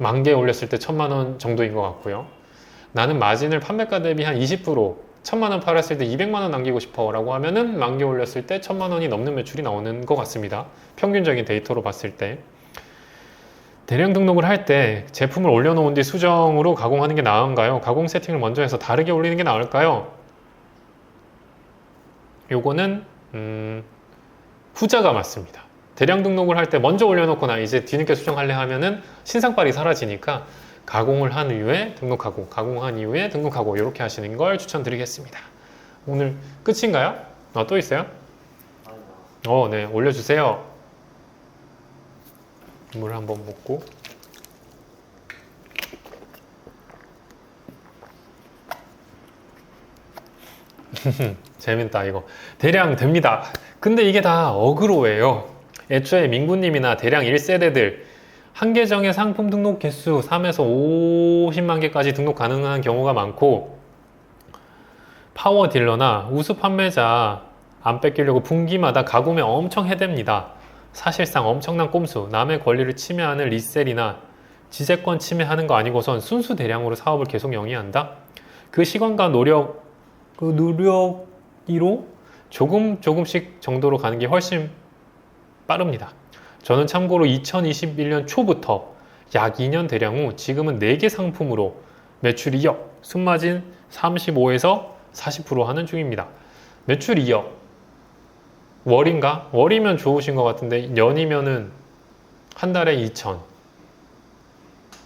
만 개 올렸을 때 1,000만 원 정도인 것 같고요. 나는 마진을 판매가 대비 한 20%, 1,000만 원 팔았을 때 200만 원 남기고 싶어 라고 하면은 만 개 올렸을 때 1,000만 원이 넘는 매출이 나오는 것 같습니다. 평균적인 데이터로 봤을 때. 대량 등록을 할 때 제품을 올려놓은 뒤 수정으로 가공하는 게 나은가요? 가공 세팅을 먼저 해서 다르게 올리는 게 나을까요? 요거는 후자가 맞습니다. 대량 등록을 할 때 먼저 올려놓거나 이제 뒤늦게 수정하려 하면은 신상빨이 사라지니까 가공을 한 이후에 등록하고 가공한 이후에 등록하고 이렇게 하시는 걸 추천드리겠습니다. 오늘 끝인가요? 또 있어요? 네, 올려주세요. 물 한번 먹고. 재밌다 이거. 대량 됩니다. 근데 이게 다 어그로예요. 애초에 민구님이나 대량 1세대들 한 계정의 상품 등록 개수 3에서 50만 개까지 등록 가능한 경우가 많고, 파워 딜러나 우수 판매자 안 뺏기려고 분기마다 가구매 엄청 해댑니다. 사실상 엄청난 꼼수, 남의 권리를 침해하는 리셀이나 지재권 침해하는 거 아니고선 순수 대량으로 사업을 계속 영위한다? 그 시간과 노력으로 조금씩 정도로 가는 게 훨씬 빠릅니다. 저는 참고로 2021년 초부터 약 2년 대량 후 지금은 4개 상품으로 매출 2억, 순마진 35에서 40% 하는 중입니다. 매출 2억. 월인가? 월이면 좋으신 것 같은데 연이면은 한 달에 2천.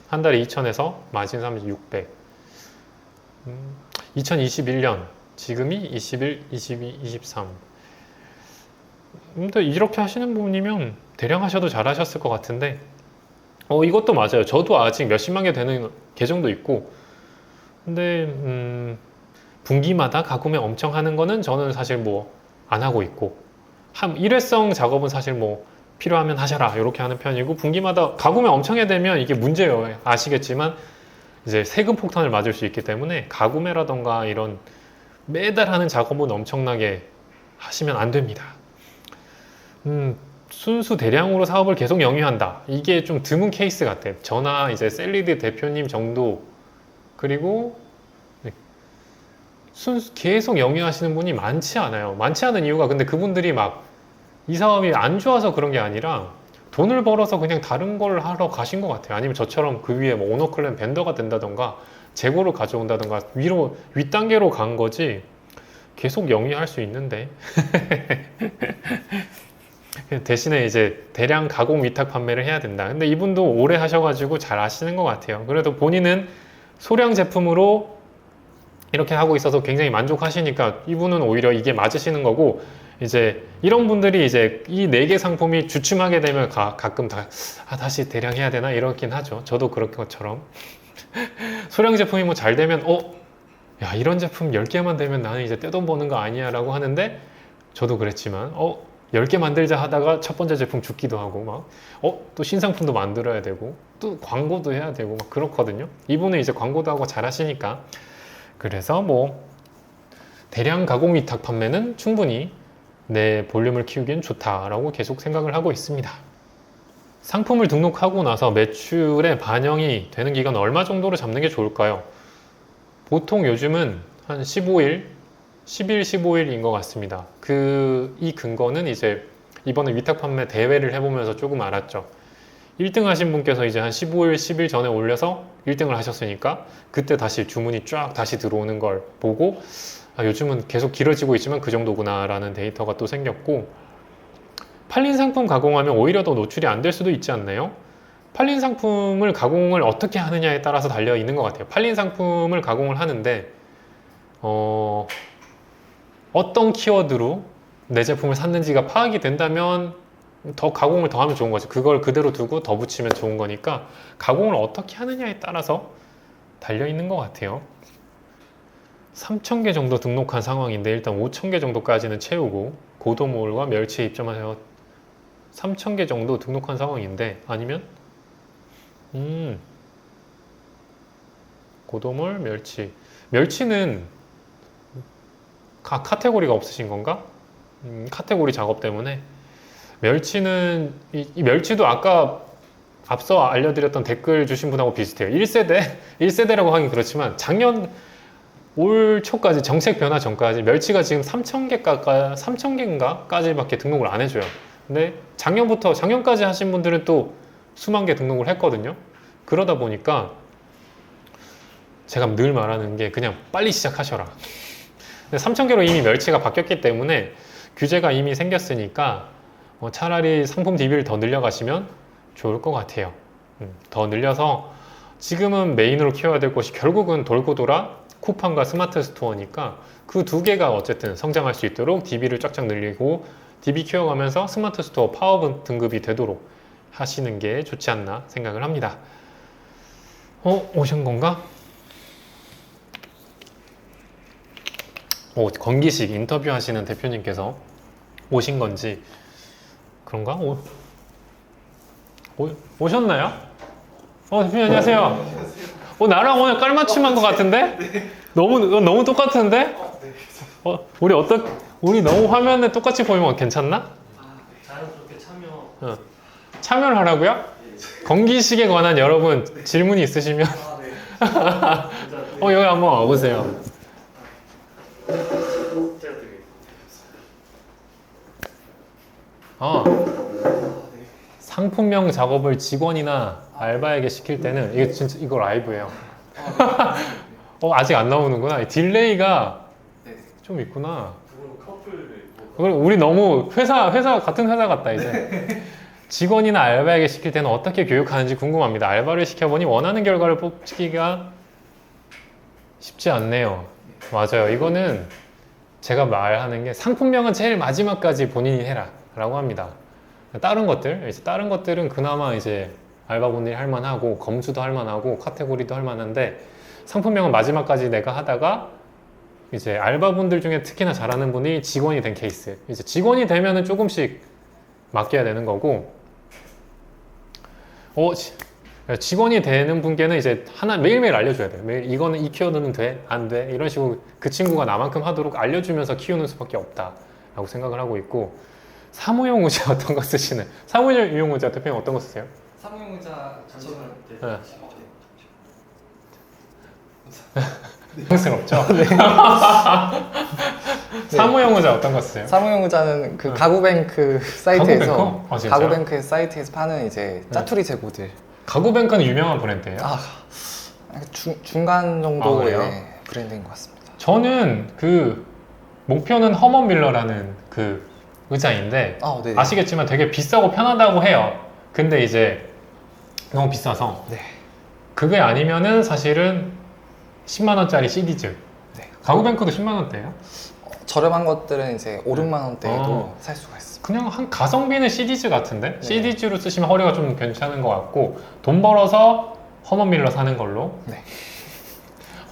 한 달에 2천에서 마진 30, 600. 2021년 지금이 21, 22, 23. 근데 이렇게 하시는 분이면 대량 하셔도 잘 하셨을 것 같은데, 이것도 맞아요. 저도 아직 몇십만 개 되는 계정도 있고, 근데 분기마다 가구매 엄청 하는 거는 저는 사실 뭐 안 하고 있고, 일회성 작업은 사실 뭐 필요하면 하셔라 이렇게 하는 편이고, 분기마다 가구매 엄청 해야 되면 이게 문제예요. 아시겠지만 이제 세금 폭탄을 맞을 수 있기 때문에 가구매라던가 이런 매달 하는 작업은 엄청나게 하시면 안 됩니다. 순수 대량으로 사업을 계속 영위한다. 이게 좀 드문 케이스 같아요. 저나 이제 셀리드 대표님 정도, 그리고 계속 영위하시는 분이 많지 않아요. 많지 않은 이유가, 근데 그분들이 막 이 사업이 안 좋아서 그런 게 아니라 돈을 벌어서 그냥 다른 걸 하러 가신 것 같아요. 아니면 저처럼 그 위에 뭐 오너클랜 벤더가 된다던가 재고를 가져온다던가 윗단계로 간 거지, 계속 영위할 수 있는데 대신에 이제 대량 가공 위탁 판매를 해야 된다. 근데 이분도 오래 하셔가지고 잘 아시는 것 같아요. 그래도 본인은 소량 제품으로 이렇게 하고 있어서 굉장히 만족하시니까 이분은 오히려 이게 맞으시는 거고, 이제 이런 분들이 이제 이 4개 상품이 주춤하게 되면 가끔 다시 대량 해야 되나 이렇긴 하죠. 저도 그런 것처럼 소량 제품이 뭐 잘 되면 야, 이런 제품 10개만 되면 나는 이제 떼돈 버는 거 아니야 라고 하는데, 저도 그랬지만 10개 만들자 하다가 첫 번째 제품 죽기도 하고 또 신상품도 만들어야 되고 또 광고도 해야 되고 막 그렇거든요. 이분은 이제 광고도 하고 잘 하시니까. 그래서 뭐 대량 가공 위탁 판매는 충분히 내 볼륨을 키우기엔 좋다라고 계속 생각을 하고 있습니다. 상품을 등록하고 나서 매출에 반영이 되는 기간 얼마 정도로 잡는 게 좋을까요? 보통 요즘은 한 15일, 10일, 15일인 것 같습니다. 이 근거는 이제 이번에 위탁 판매 대회를 해보면서 조금 알았죠. 1등 하신 분께서 이제 한 15일, 10일 전에 올려서 1등을 하셨으니까 그때 다시 주문이 쫙 다시 들어오는 걸 보고, 요즘은 계속 길어지고 있지만 그 정도구나 라는 데이터가 또 생겼고, 팔린 상품 가공하면 오히려 더 노출이 안 될 수도 있지 않나요? 팔린 상품을 가공을 어떻게 하느냐에 따라서 달려 있는 것 같아요. 팔린 상품을 가공을 하는데 어떤 키워드로 내 제품을 샀는지가 파악이 된다면 더 가공을 더 하면 좋은 거죠. 그걸 그대로 두고 더 붙이면 좋은 거니까 가공을 어떻게 하느냐에 따라서 달려 있는 것 같아요. 3,000개 정도 등록한 상황인데 일단 5,000개 정도까지는 채우고 고도몰과 멸치에 입점하여 3,000개 정도 등록한 상황인데, 아니면 고도몰, 멸치는 카테고리가 없으신 건가? 카테고리 작업 때문에. 멸치는 이 멸치도 아까 앞서 알려드렸던 댓글 주신 분하고 비슷해요. 1세대라고 하긴 그렇지만 작년 올 초까지 정책 변화 전까지 멸치가 지금 3,000개인가까지밖에 등록을 안 해줘요. 근데 작년까지 하신 분들은 또 수만 개 등록을 했거든요. 그러다 보니까 제가 늘 말하는 게 그냥 빨리 시작하셔라. 근데 3,000개로 이미 멸치가 바뀌었기 때문에 규제가 이미 생겼으니까 차라리 상품 DB를 더 늘려가시면 좋을 것 같아요. 더 늘려서 지금은 메인으로 키워야 될 것이 결국은 돌고 돌아 쿠팡과 스마트 스토어니까 그 두 개가 어쨌든 성장할 수 있도록 DB를 쫙쫙 늘리고 DB 키워가면서 스마트 스토어 파워 등급이 되도록 하시는 게 좋지 않나 생각을 합니다. 오신 건가? 건기식 인터뷰 하시는 대표님께서 오신 건지 그런가? 오셨나요? 대표님 안녕하세요. 나랑 오늘 깔맞춤한 것 같은데? 너무 똑같은데? 우리 너무 화면에 똑같이 보이면 괜찮나? 자연스럽게 참여. 참여를 하라고요? 건기식에 관한 여러분 질문이 있으시면 여기 한번 와보세요. 상품명 작업을 직원이나 알바에게 시킬 때는 이게 진짜 이거 라이브예요. 아직 안 나오는구나. 딜레이가 좀 있구나. 우리 너무 같은 회사 같다 이제. 직원이나 알바에게 시킬 때는 어떻게 교육하는지 궁금합니다. 알바를 시켜보니 원하는 결과를 뽑기가 쉽지 않네요. 맞아요. 이거는 제가 말하는 게 상품명은 제일 마지막까지 본인이 해라 라고 합니다. 다른 것들은 그나마 이제 알바분들이 할 만하고 검수도 할 만하고 카테고리도 할 만한데 상품명은 마지막까지 내가 하다가 이제 알바분들 중에 특히나 잘하는 분이 직원이 된 케이스. 이제 직원이 되면은 조금씩 맡겨야 되는 거고 직원이 되는 분께는 이제 매일매일 알려줘야 돼요. 매일 이거는 이 키워드는 돼? 안 돼? 이런 식으로 그 친구가 나만큼 하도록 알려주면서 키우는 수밖에 없다라고 생각을 하고 있고 사무용 의자 어떤 거 쓰시는? 사무용 의자 대표님 어떤 거 쓰세요? 사무용 의자 전시할 때. 당스럽죠? 네. 사무용 의자 어떤 거 쓰세요? 사무용 의자는 그 가구뱅크 사이트에서 진짜요? 가구뱅크 사이트에서 파는 이제 짜투리 재고들. 가구뱅크는 유명한 브랜드예요? 중간 정도의 그래요? 브랜드인 것 같습니다. 저는 그 목표는 허먼 밀러라는 그 의자인데 네네. 아시겠지만 되게 비싸고 편하다고 해요. 근데 이제 너무 비싸서 네. 그게 아니면은 사실은 10만 원짜리 시디즈. 네. 가구뱅크도 10만 원대예요? 저렴한 것들은 이제 5, 6만 원대에도 살 수가 있습니다. 그냥 한 가성비는 시디즈 같은데? 네. 시디즈로 쓰시면 허리가 좀 괜찮은 것 같고 돈 벌어서 허먼 밀러 사는 걸로. 네.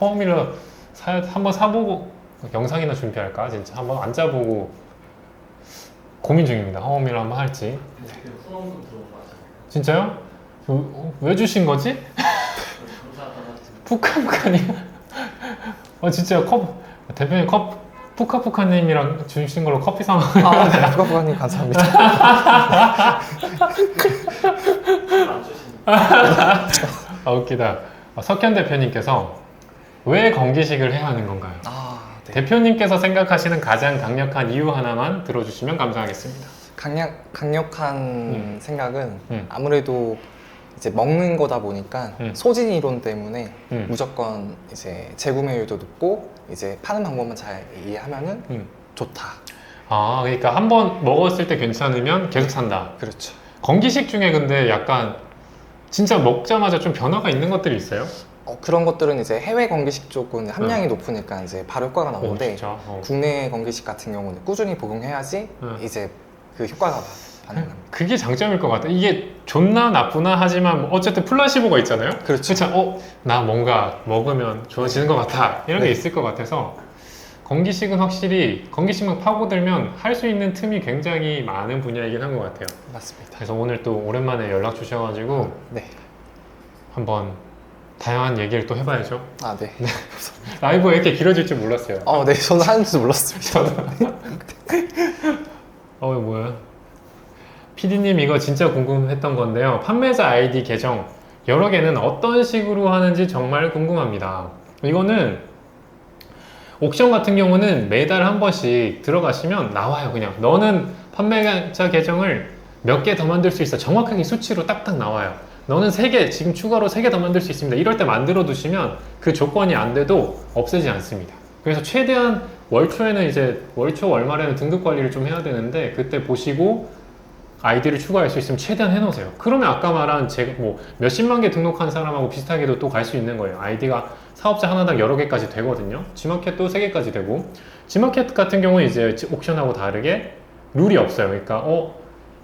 허먼 밀러 한번 사보고 영상이나 준비할까? 진짜 한번 앉아보고 고민 중입니다. 허먼 밀러 한번 할지. 후원금 들어온 거 같아요. 진짜요? 왜 주신 거지? 푸카푸카님. 진짜 대표님 푸카푸카님이랑 주신 걸로 커피 사 먹어요. 네. 부가부가님 감사합니다. 웃기다. 석현 대표님께서 왜 건기식을 해야 하는 건가요? 네. 대표님께서 생각하시는 가장 강력한 이유 하나만 들어주시면 감사하겠습니다. 강력한 생각은 아무래도 이제 먹는 거다 보니까 소진 이론 때문에 무조건 이제 재구매율도 높고 이제 파는 방법만 잘 이해하면은 좋다. 그러니까 한번 먹었을 때 괜찮으면 계속 산다. 그렇죠. 건기식 중에 근데 약간 진짜 먹자마자 좀 변화가 있는 것들이 있어요? 그런 것들은 이제 해외 건기식 쪽은 함량이 높으니까 이제 바로 효과가 나오는데 진짜? 국내 건기식 같은 경우는 꾸준히 복용해야지 이제 그 효과가 가능합니다. 그게 장점일 것 같아. 이게 좋나 나쁘나 하지만 어쨌든 플라시보가 있잖아요. 그렇죠. 나 뭔가 먹으면 좋아지는 것 같아. 이런 게 있을 것 같아서 건기식은 확실히 건기식만 파고들면 할 수 있는 틈이 굉장히 많은 분야이긴 한 것 같아요. 맞습니다. 그래서 오늘 또 오랜만에 연락 주셔가지고 네. 한번 다양한 얘기를 또 해봐야죠. 네. 라이브가 이렇게 길어질 줄 몰랐어요. 네. 저는 하는지도 몰랐습니다. 뭐야? PD님 이거 진짜 궁금했던 건데요. 판매자 아이디 계정 여러 개는 어떤 식으로 하는지 정말 궁금합니다. 이거는 옥션 같은 경우는 매달 한 번씩 들어가시면 나와요. 그냥 너는 판매자 계정을 몇 개 더 만들 수 있어. 정확하게 수치로 딱딱 나와요. 너는 3개, 지금 추가로 3개 더 만들 수 있습니다. 이럴 때 만들어 두시면 그 조건이 안 돼도 없애지 않습니다. 그래서 최대한 월초에는 이제 월초 월말에는 등급 관리를 좀 해야 되는데 그때 보시고 아이디를 추가할 수 있으면 최대한 해놓으세요. 그러면 아까 말한 제가 뭐 몇십만 개 등록한 사람하고 비슷하게도 또 갈 수 있는 거예요. 아이디가 사업자 하나당 여러 개까지 되거든요. G마켓도 3개까지 되고 G마켓 같은 경우는 이제 옥션하고 다르게 룰이 없어요. 그러니까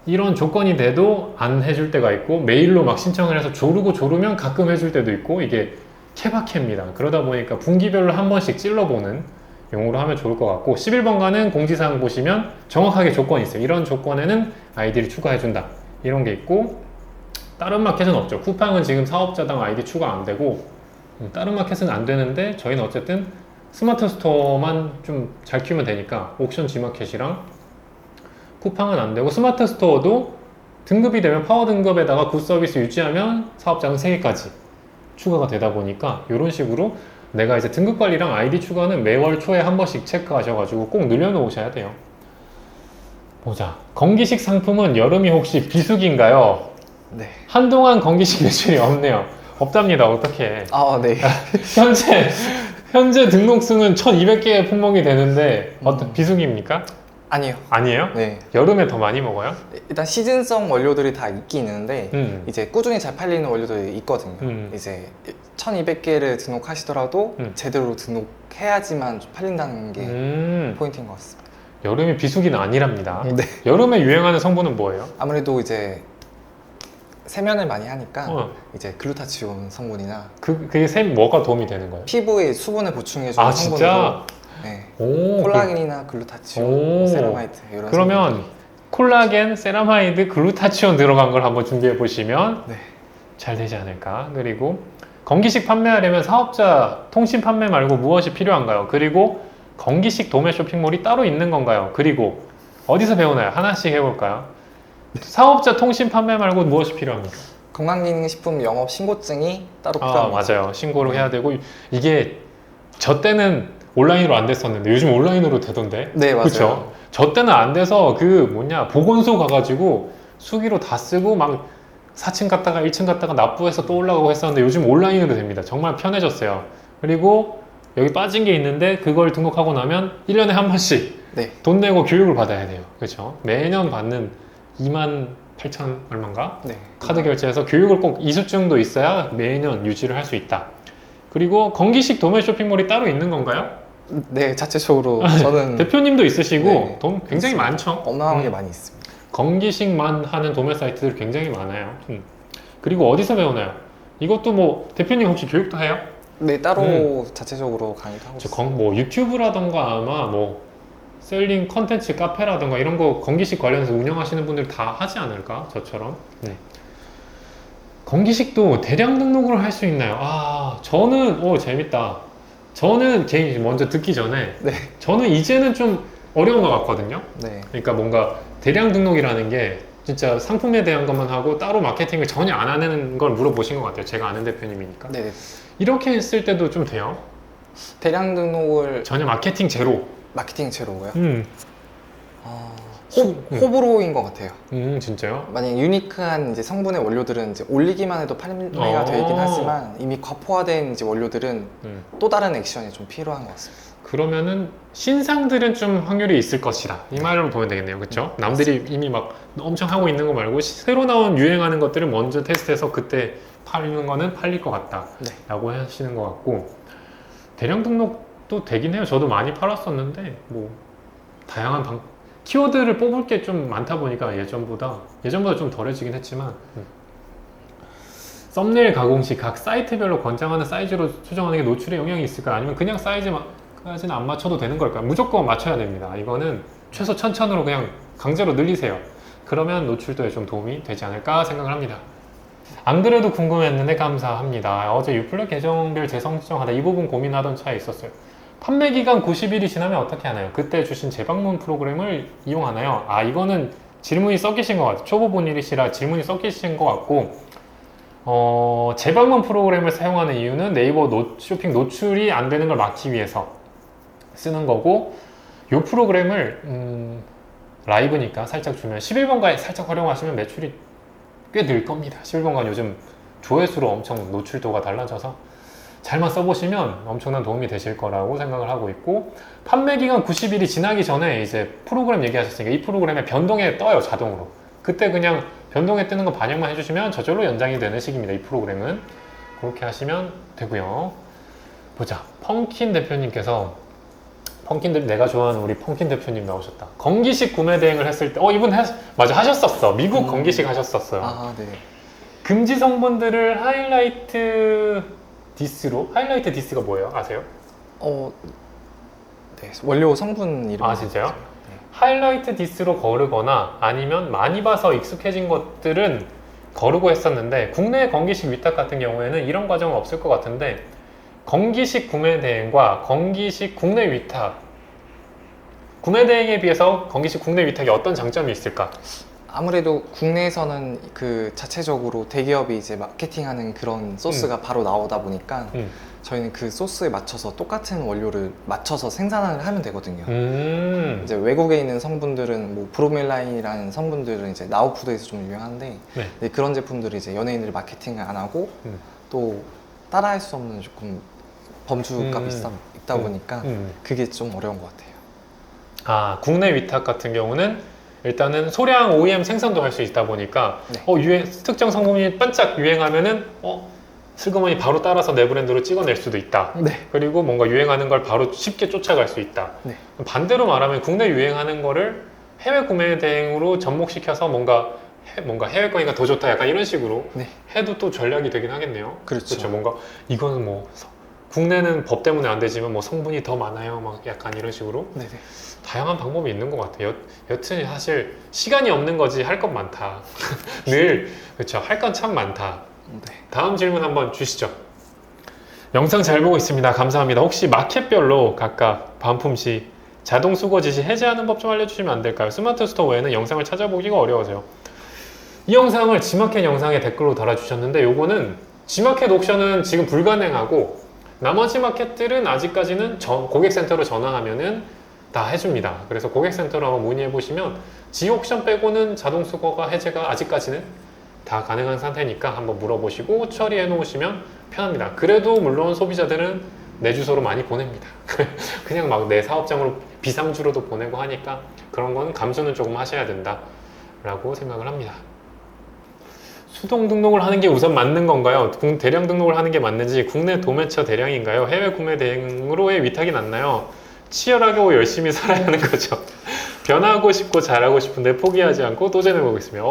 이런 조건이 돼도 안 해줄 때가 있고 메일로 막 신청을 해서 조르면 가끔 해줄 때도 있고 이게 케바케입니다. 그러다 보니까 분기별로 한 번씩 찔러보는 용어로 하면 좋을 것 같고 11번가는 공지사항 보시면 정확하게 조건이 있어요. 이런 조건에는 아이디를 추가해준다 이런 게 있고 다른 마켓은 없죠. 쿠팡은 지금 사업자당 아이디 추가 안 되고 다른 마켓은 안 되는데 저희는 어쨌든 스마트 스토어만 좀 잘 키우면 되니까 옥션 G마켓이랑 쿠팡은 안 되고 스마트 스토어도 등급이 되면 파워 등급에다가 굿 서비스 유지하면 사업자는 3개까지 추가가 되다 보니까 이런 식으로 내가 이제 등급 관리랑 아이디 추가는 매월 초에 한 번씩 체크하셔가지고 꼭 늘려놓으셔야 돼요. 보자. 건기식 상품은 여름이 혹시 비수기인가요? 네. 한동안 건기식 매출이 없네요. 없답니다. 어떻게? 아, 네. 현재 등록 수는 1,200개의 품목이 되는데 어떤 비수기입니까? 아니요. 아니에요? 네. 여름에 더 많이 먹어요? 일단 시즌성 원료들이 다 있긴 있는데 이제 꾸준히 잘 팔리는 원료들이 있거든요. 이제 1200개를 등록하시더라도 제대로 등록해야지만 좀 팔린다는 게 포인트인 것 같습니다. 여름이 비수기는 아니랍니다. 네. 여름에 유행하는 성분은 뭐예요? 아무래도 이제 세면을 많이 하니까 이제 글루타치온 성분이나 그게 뭐가 도움이 되는 거예요? 피부에 수분을 보충해주는 아 성분으로 진짜? 네. 오, 콜라겐이나 글루타치온, 오. 세라마이드 이런 그러면 성분들이. 콜라겐, 세라마이드, 글루타치온 들어간 걸 한번 준비해 보시면 네. 잘 되지 않을까. 그리고 건기식 판매하려면 사업자 통신 판매 말고 무엇이 필요한가요? 그리고 건기식 도매 쇼핑몰이 따로 있는 건가요? 그리고 어디서 배우나요? 하나씩 해볼까요? 사업자 통신 판매 말고 무엇이 필요합니까? 건강기능식품 영업 신고증이 따로 아 필요합니다. 맞아요. 신고를 해야 되고 이게 저 때는 온라인으로 안 됐었는데 요즘 온라인으로 되던데. 네, 맞아요. 그쵸? 저 때는 안 돼서 보건소 가가지고 수기로 다 쓰고 막 4층 갔다가 1층 갔다가 납부해서 또 올라가고 했었는데 요즘 온라인으로 됩니다. 정말 편해졌어요. 그리고 여기 빠진 게 있는데 그걸 등록하고 나면 1년에 한 번씩 네. 돈 내고 교육을 받아야 돼요. 그렇죠? 매년 받는 28,000 얼마인가? 네. 카드 결제해서 교육을 꼭 이수증도 있어야 매년 유지를 할 수 있다. 그리고 건기식 도매 쇼핑몰이 따로 있는 건가요? 네, 자체적으로 저는 대표님도 있으시고 네, 돈 굉장히 있습니다. 많죠. 어마어마하게 많이 있습니다. 건기식만 하는 도매 사이트들 굉장히 많아요. 그리고 어디서 배우나요? 이것도 뭐 대표님 혹시 교육도 해요? 네, 따로 자체적으로 강의도 하고 있어요. 뭐 유튜브라던가 아마 뭐 셀링 컨텐츠 카페라던가 이런 거 건기식 관련해서 운영하시는 분들 다 하지 않을까? 저처럼. 네. 건기식도 대량 등록을 할 수 있나요? 아, 저는 재밌다. 저는 개인 먼저 듣기 전에 네. 저는 이제는 좀 어려운 것 같거든요. 네. 그러니까 뭔가 대량 등록이라는 게 진짜 상품에 대한 것만 하고 따로 마케팅을 전혀 안 하는 걸 물어보신 것 같아요. 제가 아는 대표님이니까. 네. 이렇게 했을 때도 좀 돼요? 대량 등록을 전혀 마케팅 제로. 마케팅 제로고요. 수- 호불호인 것 같아요. 진짜요? 만약 유니크한 이제 성분의 원료들은 이제 올리기만 해도 판매가 되긴 하지만 이미 과포화된 이제 원료들은 또 다른 액션이 좀 필요한 것 같습니다. 그러면은 신상들은 좀 확률이 있을 것이다. 이 말로 보면 되겠네요. 그렇죠? 남들이 이미 막 엄청 하고 있는 거 말고 새로 나온 유행하는 것들을 먼저 테스트해서 그때 팔리는 거는 팔릴 것 같다. 네. 라고 하시는 것 같고 대량 등록도 되긴 해요. 저도 많이 팔았었는데 뭐 다양한 키워드를 뽑을 게 좀 많다 보니까 예전보다 좀 덜해지긴 했지만 썸네일 가공 시 각 사이트별로 권장하는 사이즈로 수정하는 게 노출에 영향이 있을까요? 아니면 그냥 사이즈까지는 안 맞춰도 되는 걸까요? 무조건 맞춰야 됩니다. 이거는 최소 1000으로 그냥 강제로 늘리세요. 그러면 노출도에 좀 도움이 되지 않을까 생각을 합니다. 안 그래도 궁금했는데 감사합니다. 어제 유플랫 계정별 재성 지정하다 이 부분 고민하던 차에 있었어요. 판매 기간 90일이 지나면 어떻게 하나요? 그때 주신 재방문 프로그램을 이용하나요? 아, 이거는 질문이 섞이신 것 같아요. 초보 분이시라 질문이 섞이신 것 같고, 재방문 프로그램을 사용하는 이유는 네이버 쇼핑 노출이 안 되는 걸 막기 위해서 쓰는 거고, 이 프로그램을 라이브니까 살짝 주면 11번가에 살짝 활용하시면 매출이 꽤 늘 겁니다. 11번가 요즘 조회수로 엄청 노출도가 달라져서 잘만 써보시면 엄청난 도움이 되실 거라고 생각을 하고 있고, 판매 기간 90일이 지나기 전에 이제 프로그램 얘기하셨으니까 이 프로그램에 변동에 떠요, 자동으로. 그때 그냥 변동에 뜨는 거 반영만 해주시면 저절로 연장이 되는 식입니다. 이 프로그램은 그렇게 하시면 되고요. 보자, 펑킨 대표님께서 내가 좋아하는 우리 펑킨 대표님 나오셨다. 건기식 구매 대행을 했을 때 이분 맞아, 하셨었어. 미국 건기식 하셨었어요. 아, 네. 금지 성분들을 하이라이트 디스가 뭐예요? 아세요? 네. 원료 성분 이름. 아, 진짜요? 하이라이트 디스로 거르거나 아니면 많이 봐서 익숙해진 것들은 거르고 했었는데, 국내 건기식 위탁 같은 경우에는 이런 과정은 없을 것 같은데, 건기식 구매 대행과 건기식 국내 위탁, 구매 대행에 비해서 건기식 국내 위탁이 어떤 장점이 있을까? 아무래도 국내에서는 그 자체적으로 대기업이 이제 마케팅하는 그런 소스가 바로 나오다 보니까 저희는 그 소스에 맞춰서 똑같은 원료를 맞춰서 생산을 하면 되거든요. 이제 외국에 있는 성분들은 뭐 브로멜라인이라는 성분들은 이제 나우푸드에서 좀 유명한데, 네. 네, 그런 제품들이 이제 연예인들이 마케팅을 안 하고 또 따라할 수 없는 조금 범주가 있다 보니까 그게 좀 어려운 것 같아요. 아, 국내 위탁 같은 경우는 일단은 소량 OEM 생산도 할 수 있다 보니까 네. 특정 성분이 반짝 유행하면은 슬그머니 바로 따라서 내 브랜드로 찍어낼 수도 있다. 네. 그리고 뭔가 유행하는 걸 바로 쉽게 쫓아갈 수 있다. 네. 반대로 말하면 국내 유행하는 거를 해외 구매 대행으로 접목시켜서 뭔가 해외 거니까 더 좋다, 약간 이런 식으로 네. 해도 또 전략이 되긴 하겠네요. 그렇죠. 뭔가 이거는 뭐 국내는 법 때문에 안 되지만 뭐 성분이 더 많아요, 막 약간 이런 식으로 네네. 다양한 방법이 있는 것 같아요. 여튼 사실 시간이 없는 거지 할 건 많다. 늘 그렇죠. 할 건 참 많다. 네. 다음 질문 한번 주시죠. 영상 잘 보고 있습니다. 감사합니다. 혹시 마켓별로 각각 반품 시 자동 수거 지시 해제하는 법 좀 알려주시면 안 될까요? 스마트 스토어 외에는 영상을 찾아보기가 어려워서요. 이 영상을 G마켓 영상에 댓글로 달아주셨는데, 요거는 G마켓 옥션은 지금 불가능하고 나머지 마켓들은 아직까지는 고객센터로 전화하면은 다 해줍니다. 그래서 고객센터로 한번 문의해 보시면 G옥션 빼고는 자동 수거가 해제가 아직까지는 다 가능한 상태니까 한번 물어보시고 처리해 놓으시면 편합니다. 그래도 물론 소비자들은 내 주소로 많이 보냅니다. 그냥 막 내 사업장으로 비상주로도 보내고 하니까 그런 건 감수는 조금 하셔야 된다 라고 생각을 합니다. 수동 등록을 하는 게 우선 맞는 건가요? 대량 등록을 하는 게 맞는지, 국내 도매처 대량인가요? 해외 구매 대행으로의 위탁이 낫나요? 치열하고 열심히 살아야 하는 거죠. 변하고 싶고 잘하고 싶은데 포기하지 않고 도전해보겠습니다.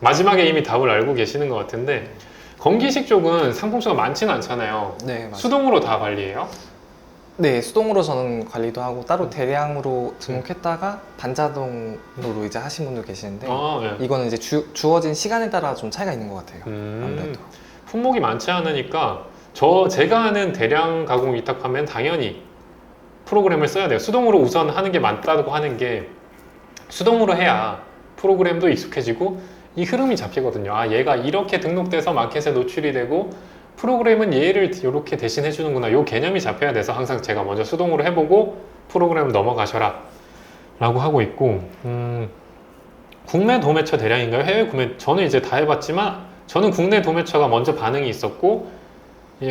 마지막에 이미 답을 알고 계시는 것 같은데, 건기식 쪽은 상품수가 많지는 않잖아요. 네, 맞아요. 수동으로 다 관리해요? 네, 수동으로 저는 관리도 하고 따로 대량으로 등록했다가 반자동으로 이제 하신 분도 계시는데, 네. 이거는 이제 주어진 시간에 따라 좀 차이가 있는 것 같아요. 아무래도. 품목이 많지 않으니까 제가 하는 대량 가공 위탁 판매는 당연히 프로그램을 써야 돼요. 수동으로 우선 하는 게 맞다고 하는 게, 수동으로 해야 프로그램도 익숙해지고 이 흐름이 잡히거든요. 아, 얘가 이렇게 등록돼서 마켓에 노출이 되고 프로그램은 얘를 이렇게 대신 해주는구나. 요 개념이 잡혀야 돼서 항상 제가 먼저 수동으로 해보고 프로그램 넘어가셔라 라고 하고 있고, 국내 도매처 대량인가요? 해외 구매? 저는 이제 다 해봤지만 저는 국내 도매처가 먼저 반응이 있었고,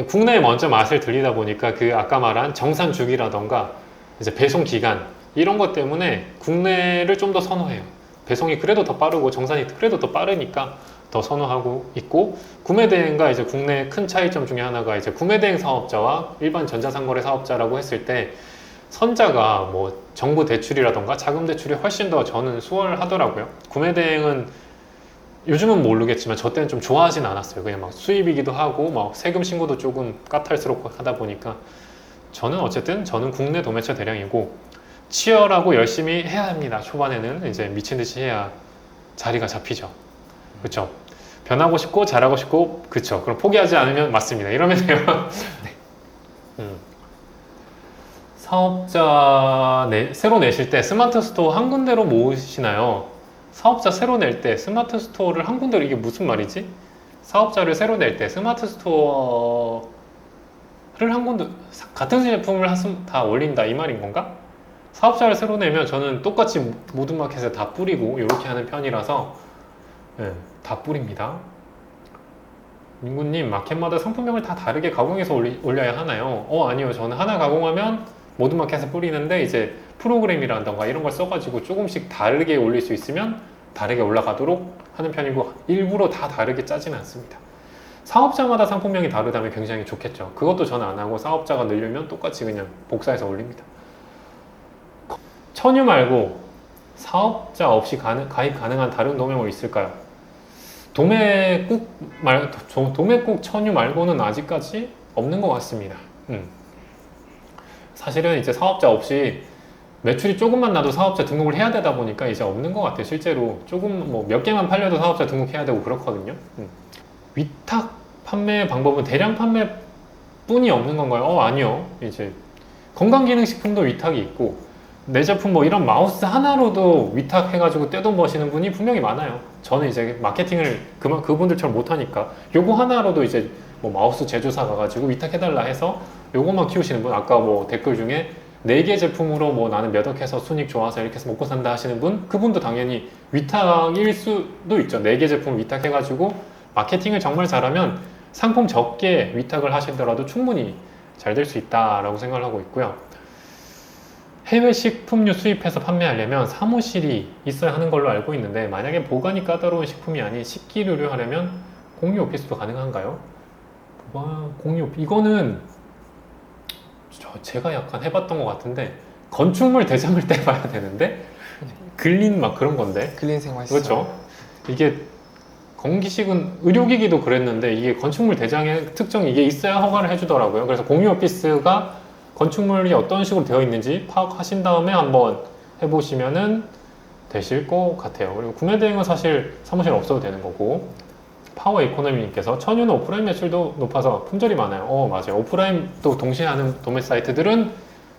국내에 먼저 맛을 들리다 보니까 그 아까 말한 정산 주기라던가 이제 배송 기간 이런 것 때문에 국내를 좀 더 선호해요. 배송이 그래도 더 빠르고 정산이 그래도 더 빠르니까 더 선호하고 있고, 구매대행과 이제 국내 큰 차이점 중에 하나가 이제 구매대행 사업자와 일반 전자상거래 사업자라고 했을 때 선자가 뭐 정부 대출이라던가 자금 대출이 훨씬 더 저는 수월하더라고요. 구매대행은 요즘은 모르겠지만 저 때는 좀 좋아하진 않았어요. 그냥 막 수입이기도 하고 막 세금 신고도 조금 까탈스럽고 하다 보니까 저는 국내 도매처 대량이고 치열하고 열심히 해야 합니다. 초반에는 이제 미친 듯이 해야 자리가 잡히죠. 그렇죠? 변하고 싶고 잘하고 싶고, 그렇죠? 그럼 포기하지 않으면 맞습니다. 이러면 돼요. 네. 사업자 새로 내실 때 스마트 스토어 한 군데로 모으시나요? 사업자 새로 낼 때 스마트 스토어를 한 군데, 이게 무슨 말이지? 사업자를 새로 낼 때 스마트 스토어를 한 군데, 같은 제품을 다 올린다 이 말인 건가? 사업자를 새로 내면 저는 똑같이 모든 마켓에 다 뿌리고 이렇게 하는 편이라서 네, 다 뿌립니다. 민구님, 마켓마다 상품명을 다 다르게 가공해서 올려야 하나요? 아니요. 저는 하나 가공하면 모든 마켓에 뿌리는데 이제 프로그램이라던가 이런 걸 써가지고 조금씩 다르게 올릴 수 있으면 다르게 올라가도록 하는 편이고 일부러 다 다르게 짜지는 않습니다. 사업자마다 상품명이 다르다면 굉장히 좋겠죠. 그것도 저는 안 하고 사업자가 늘려면 똑같이 그냥 복사해서 올립니다. 천유 말고 사업자 없이 가입 가능한 다른 도메모 있을까요? 도매국 천유 말고는 아직까지 없는 것 같습니다. 사실은 이제 사업자 없이 매출이 조금만 나도 사업자 등록을 해야 되다 보니까 이제 없는 것 같아요. 실제로 조금 뭐 몇 개만 팔려도 사업자 등록해야 되고 그렇거든요. 위탁 판매 방법은 대량 판매뿐이 없는 건가요? 아니요. 이제 건강기능식품도 위탁이 있고 내 제품 뭐 이런 마우스 하나로도 위탁해가지고 떼돈 버시는 분이 분명히 많아요. 저는 이제 마케팅을 그분들처럼 못하니까 요거 하나로도 이제 뭐 마우스 제조사 가가지고 위탁해달라 해서 요것만 키우시는 분, 아까 뭐 댓글 중에 4개 제품으로 뭐 나는 몇 억 해서 순익 좋아서 이렇게 해서 먹고 산다 하시는 분, 그분도 당연히 위탁일 수도 있죠. 4개 제품 위탁해가지고 마케팅을 정말 잘하면 상품 적게 위탁을 하시더라도 충분히 잘 될 수 있다라고 생각을 하고 있고요. 해외 식품류 수입해서 판매하려면 사무실이 있어야 하는 걸로 알고 있는데 만약에 보관이 까다로운 식품이 아닌 식기류를 하려면 공유 오피스도 가능한가요? 공유 이거는 제가 약간 해봤던 것 같은데 건축물 대장을 떼봐야 되는데 글린 막 그런 건데 글린 생활시 그렇죠. 이게 건기식은 의료기기도 그랬는데 이게 건축물 대장의 특정 이게 있어야 허가를 해주더라고요. 그래서 공유 오피스가 건축물이 어떤 식으로 되어 있는지 파악하신 다음에 한번 해보시면은 되실 것 같아요. 그리고 구매 대행은 사실 사무실 없어도 되는 거고. 파워 이코노미님께서 천유는 오프라인 매출도 높아서 품절이 많아요. 맞아요. 오프라인도 동시에 하는 도매 사이트들은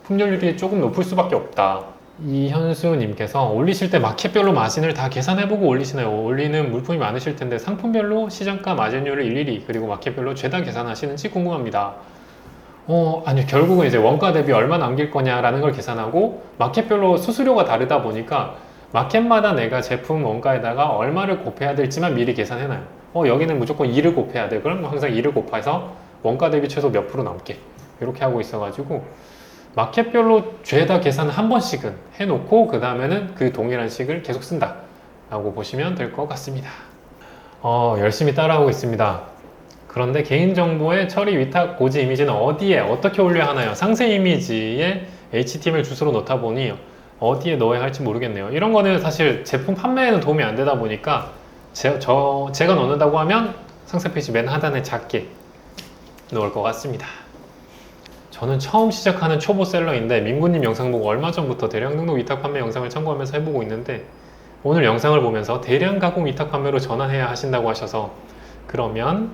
품절률이 조금 높을 수밖에 없다. 이현수님께서 올리실 때 마켓별로 마진을 다 계산해보고 올리시나요? 올리는 물품이 많으실 텐데 상품별로 시장가 마진율을 일일이 그리고 마켓별로 죄다 계산하시는지 궁금합니다. 아니요. 결국은 이제 원가 대비 얼마 남길 거냐라는 걸 계산하고 마켓별로 수수료가 다르다 보니까 마켓마다 내가 제품 원가에다가 얼마를 곱해야 될지만 미리 계산해놔요. 여기는 무조건 2를 곱해야 돼. 그럼 항상 2를 곱해서 원가 대비 최소 몇 프로 남게 이렇게 하고 있어가지고 마켓별로 죄다 계산 한 번씩은 해놓고 그 다음에는 그 동일한 식을 계속 쓴다 라고 보시면 될 것 같습니다. 열심히 따라하고 있습니다. 그런데 개인정보의 처리 위탁 고지 이미지는 어디에 어떻게 올려야 하나요? 상세 이미지에 HTML 주소로 넣다 보니 어디에 넣어야 할지 모르겠네요. 이런 거는 사실 제품 판매에는 도움이 안 되다 보니까 제가 넣는다고 하면 상세 페이지 맨 하단에 작게 넣을 것 같습니다. 저는 처음 시작하는 초보 셀러인데 민구님 영상 보고 얼마 전부터 대량 등록 위탁 판매 영상을 참고하면서 해보고 있는데 오늘 영상을 보면서 대량 가공 위탁 판매로 전환해야 하신다고 하셔서 그러면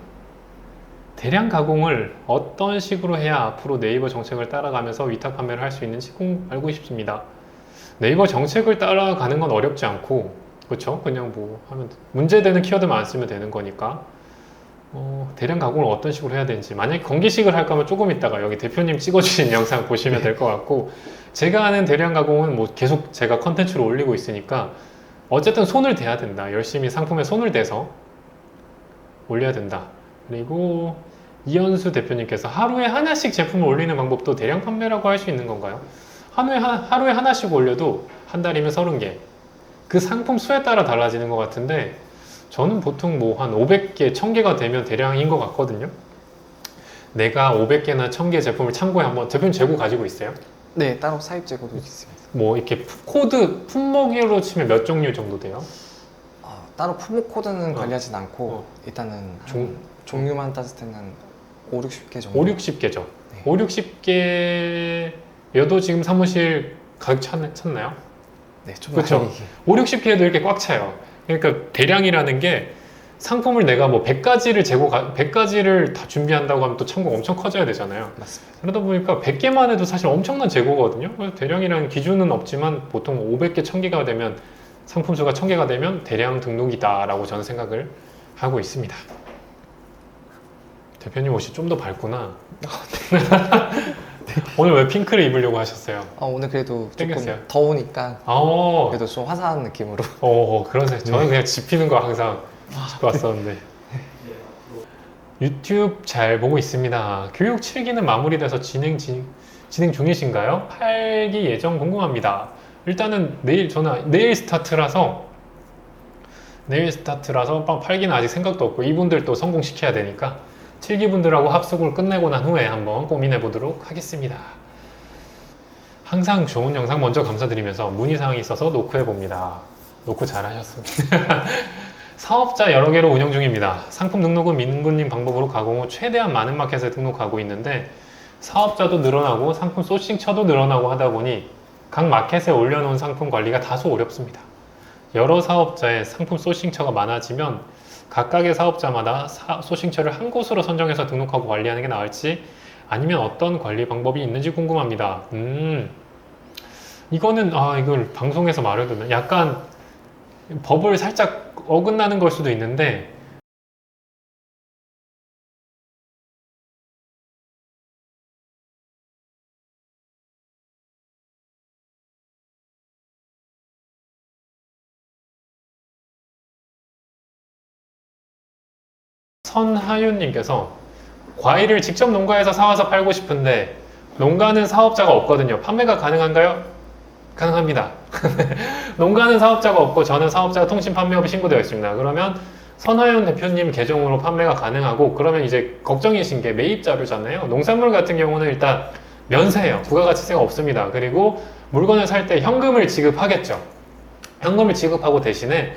대량 가공을 어떤 식으로 해야 앞으로 네이버 정책을 따라가면서 위탁 판매를 할 수 있는지 꼭 알고 싶습니다. 네이버 정책을 따라가는 건 어렵지 않고 그렇죠? 그냥 뭐 하면 문제되는 키워드만 안 쓰면 되는 거니까 대량 가공을 어떤 식으로 해야 되는지 만약에 건기식을 할 거면 조금 있다가 여기 대표님 찍어주신 영상 보시면 될 것 같고 제가 하는 대량 가공은 뭐 계속 제가 컨텐츠로 올리고 있으니까 어쨌든 손을 대야 된다. 열심히 상품에 손을 대서 올려야 된다. 그리고 이현수 대표님께서 하루에 하나씩 제품을 올리는 방법도 대량 판매라고 할 수 있는 건가요? 하루에 하나씩 올려도 한 달이면 30개. 그 상품 수에 따라 달라지는 것 같은데 저는 보통 뭐 한 500개, 1000개가 되면 대량인 것 같거든요. 내가 500개나 1000개 제품을 창고에 한번 대표님 재고 가지고 있어요? 네, 따로 사입 재고도 있습니다. 뭐 이렇게 코드 품목으로 치면 몇 종류 정도 돼요? 따로 품목 코드는 관리하진 않고 일단은 종류만 따질 때는 5, 60개 정도. 5, 60개죠. 네. 5, 60개여도 지금 사무실 가득 찼나요? 네, 좀 그렇죠. 많이. 5, 60개에도 이렇게 꽉 차요. 그러니까 대량이라는 게 상품을 내가 뭐 100가지를 다 준비한다고 하면 또 창고가 엄청 커져야 되잖아요. 맞습니다. 그러다 보니까 100개만 해도 사실 엄청난 재고거든요. 그래서 대량이라는 기준은 없지만 보통 500개, 1000개가 되면 상품 수가 1000개가 되면 대량 등록이다 라고 저는 생각을 하고 있습니다. 대표님 옷이 좀 더 밝구나. 오늘 왜 핑크를 입으려고 하셨어요? 오늘 그래도 조금 땡겼어요? 더우니까 아, 그래도 좀 화사한 느낌으로. 그런 생 저는 그냥 집히는 거 항상 입고 왔었는데. 이제 앞으로 유튜브 잘 보고 있습니다. 교육 7기는 마무리돼서 진행 중이신가요? 8기 예정 궁금합니다. 일단은 저는 내일 스타트라서 8기는 아직 생각도 없고 이분들도 성공시켜야 되니까 7기 분들하고 합숙을 끝내고 난 후에 한번 고민해 보도록 하겠습니다. 항상 좋은 영상 먼저 감사드리면서 문의사항이 있어서 노크해 봅니다. 노크 잘 하셨습니다. 사업자 여러 개로 운영 중입니다. 상품 등록은 민구님 방법으로 가공 후 최대한 많은 마켓에 등록하고 있는데 사업자도 늘어나고 상품 소싱처도 늘어나고 하다 보니 각 마켓에 올려놓은 상품 관리가 다소 어렵습니다. 여러 사업자의 상품 소싱처가 많아지면 각각의 사업자마다 소싱처를 한 곳으로 선정해서 등록하고 관리하는 게 나을지 아니면 어떤 관리 방법이 있는지 궁금합니다. 이거는 이걸 방송에서 말해도 되나? 약간 법을 살짝 어긋나는 걸 수도 있는데 선하윤님께서 과일을 직접 농가에서 사와서 팔고 싶은데 농가는 사업자가 없거든요. 판매가 가능한가요? 가능합니다. 농가는 사업자가 없고 저는 사업자 통신 판매업이 신고되어 있습니다. 그러면 선하윤 대표님 계정으로 판매가 가능하고 그러면 이제 걱정이신 게 매입 자료잖아요. 농산물 같은 경우는 일단 면세예요. 부가가치세가 없습니다. 그리고 물건을 살 때 현금을 지급하겠죠. 현금을 지급하고 대신에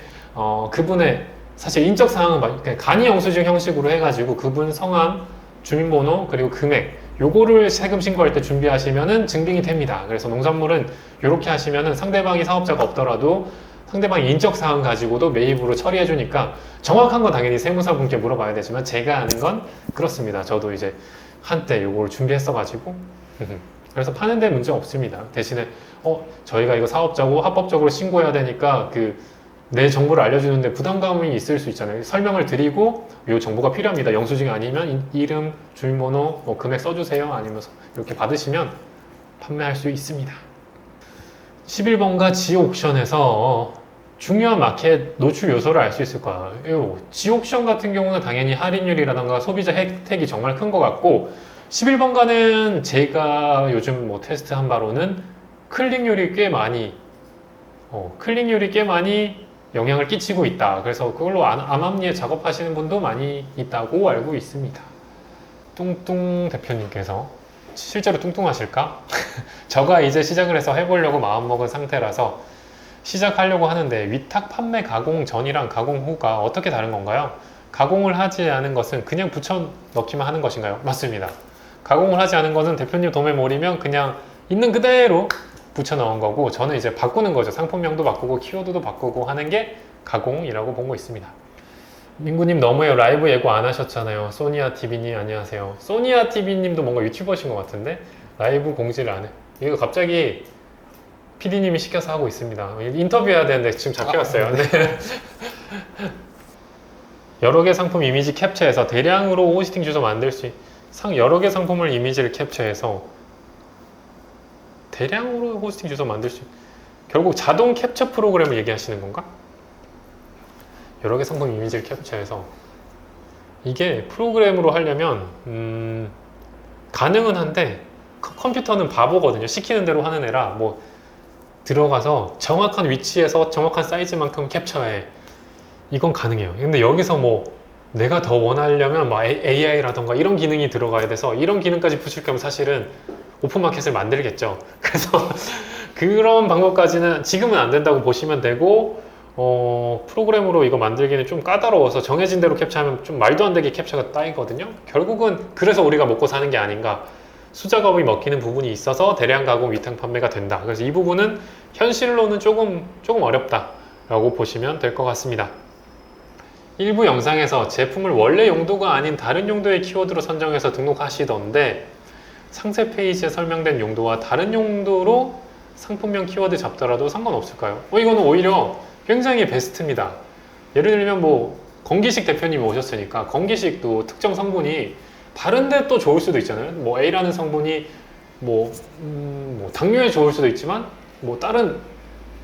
그분의 사실 인적 사항은 간이 영수증 형식으로 해가지고 그분 성함, 주민번호 그리고 금액 요거를 세금 신고할 때 준비하시면은 증빙이 됩니다. 그래서 농산물은 이렇게 하시면은 상대방이 사업자가 없더라도 상대방의 인적 사항 가지고도 매입으로 처리해 주니까 정확한 건 당연히 세무사분께 물어봐야 되지만 제가 아는 건 그렇습니다. 저도 이제 한때 요거를 준비했어 가지고 그래서 파는 데 문제 없습니다. 대신에 저희가 이거 사업자고 합법적으로 신고해야 되니까 내 정보를 알려주는데 부담감이 있을 수 있잖아요. 설명을 드리고 이 정보가 필요합니다. 영수증이 아니면 이름, 주민번호, 금액 써주세요. 아니면서 이렇게 받으시면 판매할 수 있습니다. 11번가 지옥션에서 중요한 마켓 노출 요소를 알 수 있을 거예요. 지옥션 같은 경우는 당연히 할인율이라던가 소비자 혜택이 정말 큰 것 같고 11번가는 제가 요즘 테스트한 바로는 클릭률이 꽤 많이 영향을 끼치고 있다. 그래서 그걸로 암암리에 작업하시는 분도 많이 있다고 알고 있습니다. 뚱뚱 대표님께서 실제로 뚱뚱하실까? 저가 이제 시작을 해서 해보려고 마음먹은 상태라서 시작하려고 하는데 위탁 판매 가공 전이랑 가공 후가 어떻게 다른 건가요? 가공을 하지 않은 것은 그냥 붙여 넣기만 하는 것인가요? 맞습니다. 가공을 하지 않은 것은 대표님 도매몰이면 그냥 있는 그대로 붙여 넣은 거고 저는 이제 바꾸는 거죠. 상품명도 바꾸고 키워드도 바꾸고 하는 게 가공이라고 보고 있습니다. 민구님 너무해요. 라이브 예고 안 하셨잖아요. 소니아TV님 안녕하세요. 소니아TV님도 뭔가 유튜버신 것 같은데 라이브 공지를 안 해. 이거 갑자기 PD님이 시켜서 하고 있습니다. 인터뷰해야 되는데 지금 잡혀갔어요. 네. 여러 개 상품 이미지 캡처해서 대량으로 호스팅 주소 만들 수 여러 개 상품을 이미지를 캡처해서 대량으로 호스팅 주소 만들 수 결국 자동 캡처 프로그램을 얘기하시는 건가? 여러 개 상품 이미지를 캡처해서 이게 프로그램으로 하려면 가능은 한데 컴퓨터는 바보거든요. 시키는 대로 하는 애라 들어가서 정확한 위치에서 정확한 사이즈만큼 캡처해. 이건 가능해요. 근데 여기서 내가 더 원하려면 AI라던가 이런 기능이 들어가야 돼서 이런 기능까지 붙일 거면 사실은 오픈마켓을 만들겠죠. 그래서 그런 방법까지는 지금은 안 된다고 보시면 되고 프로그램으로 이거 만들기는 좀 까다로워서 정해진 대로 캡처하면 좀 말도 안 되게 캡처가 따이거든요. 결국은 그래서 우리가 먹고 사는 게 아닌가. 수작업이 먹히는 부분이 있어서 대량 가공 위탁 판매가 된다. 그래서 이 부분은 현실로는 조금 어렵다라고 보시면 될 것 같습니다. 일부 영상에서 제품을 원래 용도가 아닌 다른 용도의 키워드로 선정해서 등록하시던데 상세 페이지에 설명된 용도와 다른 용도로 상품명 키워드 잡더라도 상관없을까요? 이거는 오히려 굉장히 베스트입니다. 예를 들면 뭐 건기식 대표님이 오셨으니까 건기식도 특정 성분이 다른데 또 좋을 수도 있잖아요. 뭐 A라는 성분이 뭐 당뇨에 좋을 수도 있지만 뭐 다른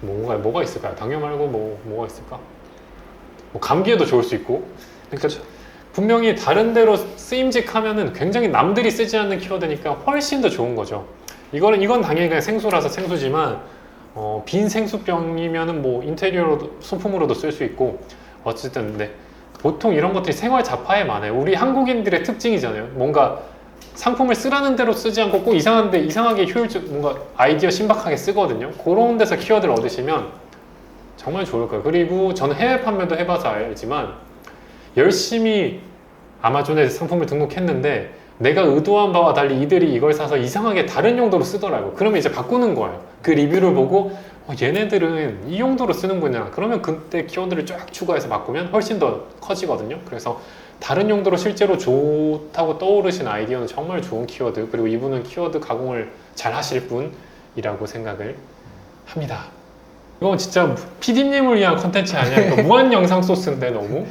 뭐가 있을까요? 당뇨 말고 뭐가 있을까? 뭐 감기에도 좋을 수 있고. 그러니까 그쵸. 분명히 다른 데로 쓰임직하면은 굉장히 남들이 쓰지 않는 키워드니까 훨씬 더 좋은 거죠. 이건 당연히 그냥 생수라서 생수지만 빈 생수병이면은 뭐 인테리어로도 소품으로도 쓸 수 있고 어쨌든 근데 보통 이런 것들이 생활 잡화에 많아요. 우리 한국인들의 특징이잖아요. 뭔가 상품을 쓰라는 대로 쓰지 않고 꼭 이상하게 효율적 뭔가 아이디어 신박하게 쓰거든요. 그런 데서 키워드를 얻으시면 정말 좋을 거예요. 그리고 저는 해외 판매도 해봐서 알지만 열심히 아마존에 상품을 등록했는데 내가 의도한 바와 달리 이들이 이걸 사서 이상하게 다른 용도로 쓰더라고요. 그러면 이제 바꾸는 거예요. 그 리뷰를 보고 얘네들은 이 용도로 쓰는구나. 그러면 그때 키워드를 쫙 추가해서 바꾸면 훨씬 더 커지거든요. 그래서 다른 용도로 실제로 좋다고 떠오르신 아이디어는 정말 좋은 키워드, 그리고 이분은 키워드 가공을 잘 하실 분이라고 생각을 합니다. 이거 진짜 PD님을 위한 컨텐츠 아니야? 이거 무한 영상 소스인데 너무?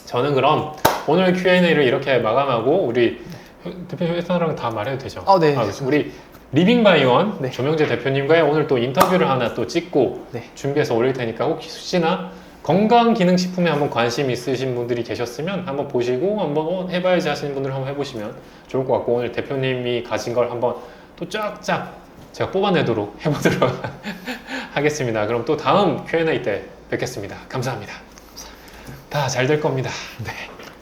저는 그럼 오늘 Q&A를 이렇게 마감하고 우리 대표님 회사랑 다 말해도 되죠? 네. 우리 리빙바이원 네. 조명재 대표님과의 오늘 또 인터뷰를 하나 또 찍고 네. 준비해서 올릴 테니까 혹시나 건강기능식품에 한번 관심 있으신 분들이 계셨으면 한번 보시고 한번 해봐야지 하시는 분들 한번 해보시면 좋을 것 같고, 오늘 대표님이 가진 걸 한번 또 쫙쫙 제가 뽑아내도록 해보도록 하겠습니다. 그럼 또 다음 Q&A 때 뵙겠습니다. 감사합니다. 다 잘 될 겁니다. 네.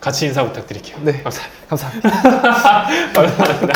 같이 인사 부탁드릴게요. 네. 감사합니다. 감사합니다. 감사합니다.